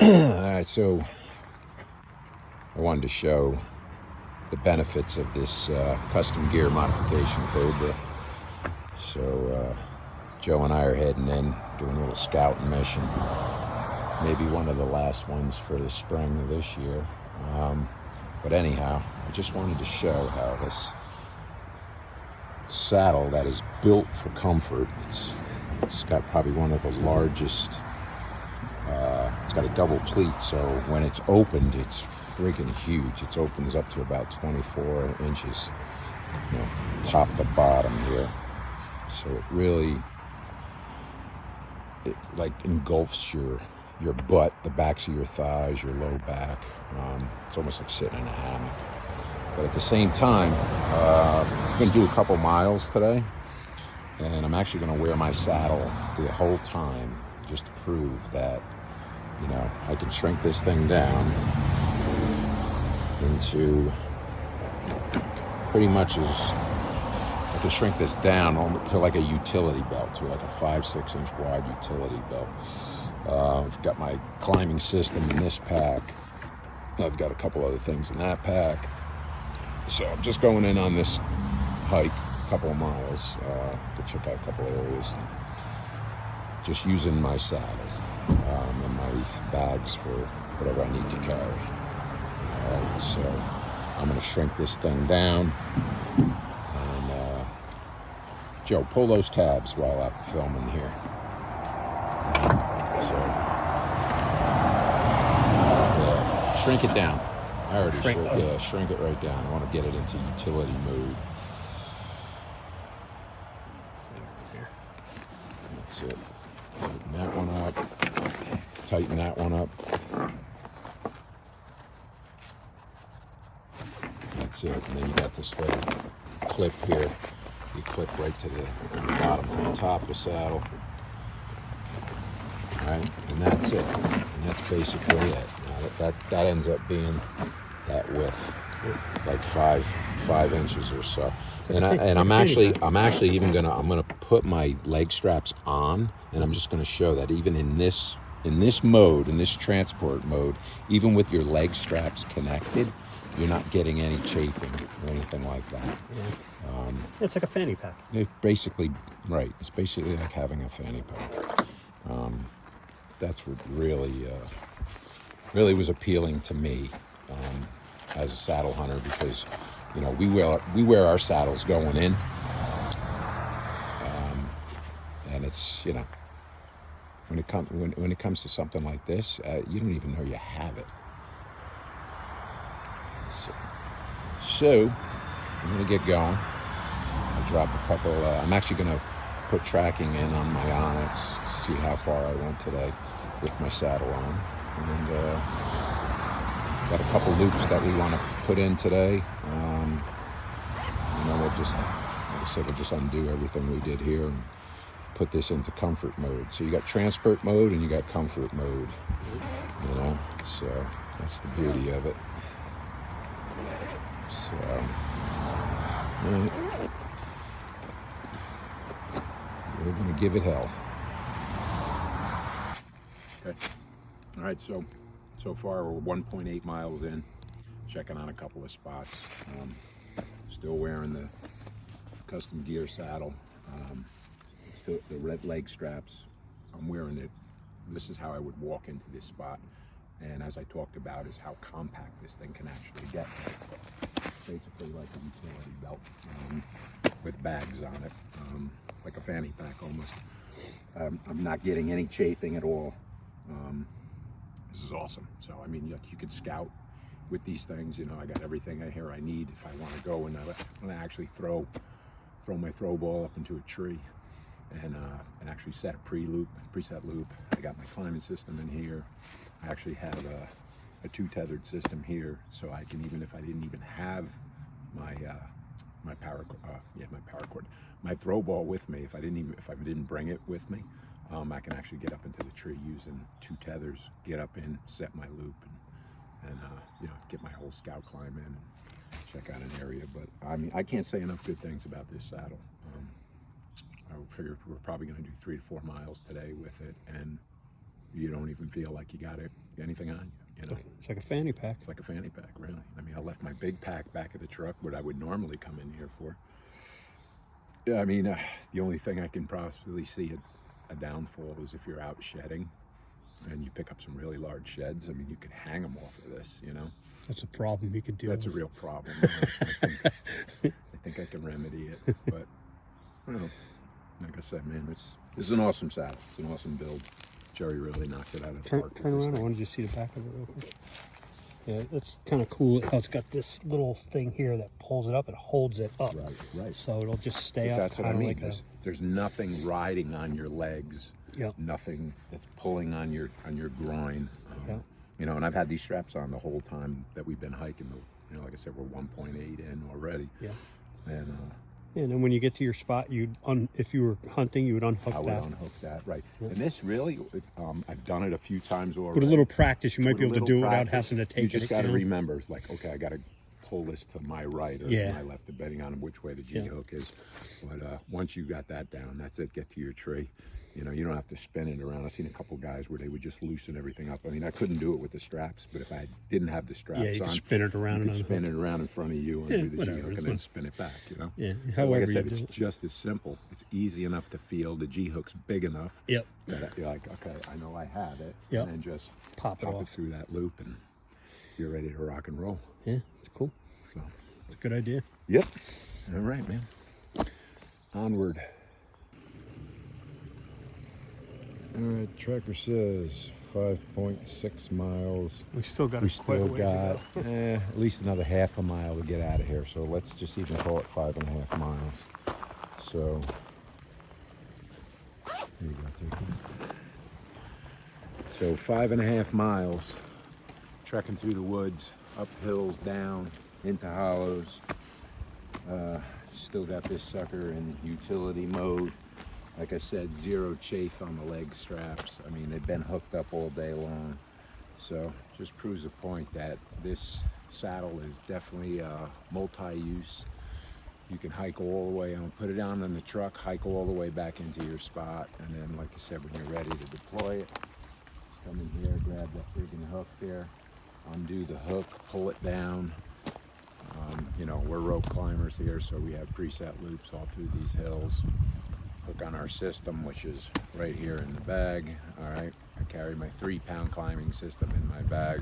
Alright, so I wanted to show the benefits of this custom gear modification code. Joe and I are heading in, doing a little scouting mission. Maybe one of the last ones for the spring of this year. But anyhow, I just wanted to show how this saddle that is built for comfort, it's got probably one of the largest, it's got a double pleat, so when it's opened, it's freaking huge. It opens up to about 24 inches, top to bottom here. So it really, like engulfs your butt, the backs of your thighs, your low back. It's almost like sitting in a hammock. But at the same time, I'm going to do a couple miles today, and I'm actually going to wear my saddle the whole time just to prove that, I can shrink this thing down into pretty much I can shrink this down to like a utility belt, to like a 5-6 inch wide utility belt. I've got my climbing system in this pack. I've got a couple other things in that pack. So I'm just going in on this hike, a couple of miles, to check out a couple areas. Just using my saddle and my bags for whatever I need to carry. Alright, so I'm going to shrink this thing down. And Joe, pull those tabs while I'm filming here. Shrink it down. I already shrink it right down. I want to get it into utility mode. That's it. Tighten that one up. Tighten that one up. That's it. And then you got this little clip here. You clip right to the bottom, to the top of the saddle. Alright, and that's it. And that's basically it. Now that ends up being that width, like five inches or so. And I'm actually even gonna put my leg straps on, and I'm just gonna show that even in this mode, in this transport mode, even with your leg straps connected, you're not getting any chafing or anything like that. Yeah. It's like a fanny pack. It's basically like having a fanny pack. That's what really was appealing to me as a saddle hunter, because we wear our saddles going in, and it's when it comes to something like this, you don't even know you have it. So I'm gonna get going. I'll drop a couple. I'm actually gonna put tracking in on my Onyx, see how far I went today with my saddle on, and got a couple loops that we want to put in today. We'll just, like I said, we'll just undo everything we did here and put this into comfort mode. So you got transport mode and you got comfort mode, so that's the beauty of it. So, right. We're gonna give it hell. Okay. All right, so far we're 1.8 miles in, checking on a couple of spots. Still wearing the custom gear saddle, still the red leg straps. I'm wearing it. This is how I would walk into this spot, and as I talked about, is how compact this thing can actually get. Basically like a utility belt with bags on it, like a fanny pack almost. I'm not getting any chafing at all. This is awesome. So I mean, you could scout with these things. I got everything here I need if I want to go, and I want to actually throw my throw ball up into a tree, and actually set a preset loop. I got my climbing system in here. I actually have a 2-tethered system here, so I can, even if I didn't even have my paracord, my throw ball with me, if I didn't bring it with me, I can actually get up into the tree using 2 tethers, get up in, set my loop, and get my whole scout climb in and check out an area. But I mean, I can't say enough good things about this saddle. I figured we're probably going to do 3 to 4 miles today with it, and you don't even feel like you got anything on you. You know, It's like a fanny pack. it's like a fanny pack, really. I mean, I left my big pack back at the truck, what I would normally come in here for. Yeah, I mean, the only thing I can possibly see a downfall is if you're out shedding and you pick up some really large sheds. I mean, you could hang them off of this, you know. That's a problem you could deal That's a with. real problem. I think I can remedy it, but you know, like I said, man, this is an awesome saddle. It's an awesome build. Jerry really knocked it out of the park. Turn with this around. I thing. wanted you to see the back of it real quick. Yeah, it's kind of cool how it's got this little thing here that pulls it up and holds it up. Right. So it'll just stay But up. that's what I kinda mean. Like There's nothing riding on your legs. Yep. Nothing that's pulling on your groin. Yep. You know, and I've had these straps on the whole time that we've been hiking. You know, like I said, we're 1.8 in already. Yeah. And And then when you get to your spot, if you were hunting, you would unhook I would that. unhook that, right. And this really, I've done it a few times already. With a little practice, you might With be a able to little do it without practice, having to take You just it got to down. remember, it's like, okay, I got to pull this to my right or Yeah. my left, depending on which way the G hook is. But once you got that down, that's it. Get to your tree. You know, you don't have to spin it around. I've seen a couple guys where they would just loosen everything up. I mean, I couldn't do it with the straps, but if I didn't have the straps Yeah, you on, could spin it around you and could spin unhook it around in front of you and Yeah, do the G whatever, hook it's and then not- spin it back. You know. Yeah, But however like I said, you it's do it. just as simple. It's easy enough to feel. The G hook's big enough Yep. that you're like, okay, I know I have it. Yep. And then just Pop it off. through that loop and you're ready to rock and roll. Yeah, it's cool. So, It's a good idea. yep. All right, man. Onward. All right, tracker says 5.6 miles. We still got We still got at least another half a mile to get out of here, so let's just even call it 5.5 miles. So, there you go, take it. So 5.5 miles, trekking through the woods, up hills, down, into hollows. Still got this sucker in utility mode. Like I said, zero chafe on the leg straps. I mean, they've been hooked up all day long. So just proves the point that this saddle is definitely multi-use. You can hike all the way, put it down in the truck, hike all the way back into your spot. And then, like I said, when you're ready to deploy it, come in here, grab that friggin' hook there, undo the hook, pull it down. You know, we're rope climbers here, so we have preset loops all through these hills. Hook on our system, which is right here in the bag. All right, I carry my 3-pound climbing system in my bag,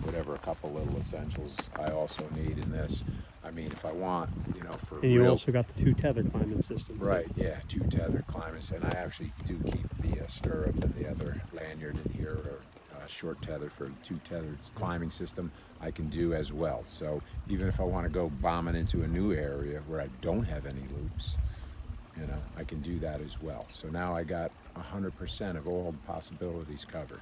whatever a couple little essentials I also need in this. I mean, if I want, you know, for And you real, also got the 2 tether climbing system. right, yeah, 2 tether climbers, and I actually do keep the stirrup and the other lanyard in here, or short tether for the 2 tethered climbing system I can do as well. So even if I want to go bombing into a new area where I don't have any loops, you know, I can do that as well. So now I got 100% of all the possibilities covered,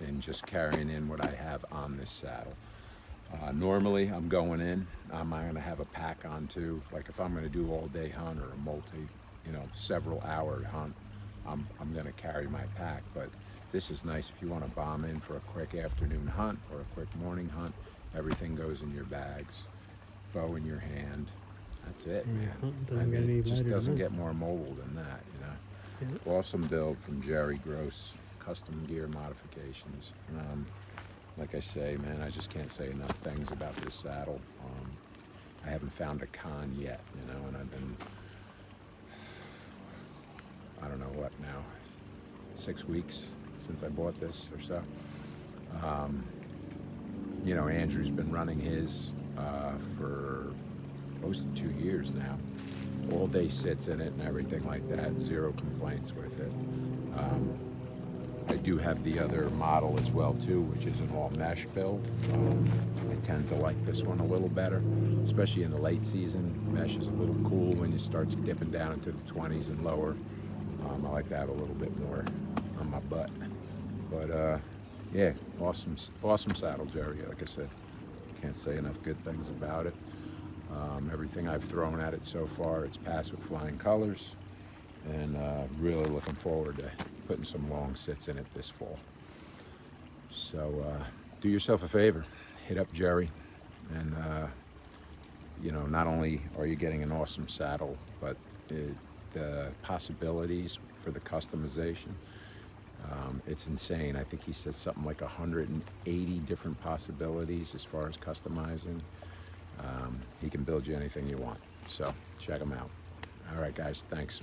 and just carrying in what I have on this saddle. Normally I'm going in, I'm going to have a pack on too. Like if I'm going to do all day hunt or a multi, you know, several hour hunt, I'm going to carry my pack. But this is nice if you want to bomb in for a quick afternoon hunt or a quick morning hunt. Everything goes in your bags, bow in your hand. That's it, And your man. hunt I doesn't get mean, any it just lighter than doesn't that. get more mobile than that, you know. Awesome build from Jerry Gross, custom gear modifications. Like I say, man, I just can't say enough things about this saddle. I haven't found a con yet, you know, and I've been, I don't know what now, 6 weeks since I bought this or so. You know, Andrew's been running his for close to 2 years now. All day sits in it and everything like that. Zero complaints with it. I do have the other model as well too, which is an all mesh build. I tend to like this one a little better, especially in the late season. Mesh is a little cool when it starts dipping down into the 20s and lower. I like to have a little bit more on my butt. But yeah, awesome saddle, Jerry. Like I said, can't say enough good things about it. Everything I've thrown at it so far, it's passed with flying colors, and really looking forward to putting some long sits in it this fall. So do yourself a favor, hit up Jerry, and you know, not only are you getting an awesome saddle, but the possibilities for the customization. It's insane. I think he said something like 180 different possibilities as far as customizing. He can build you anything you want. So check him out. All right, guys, thanks.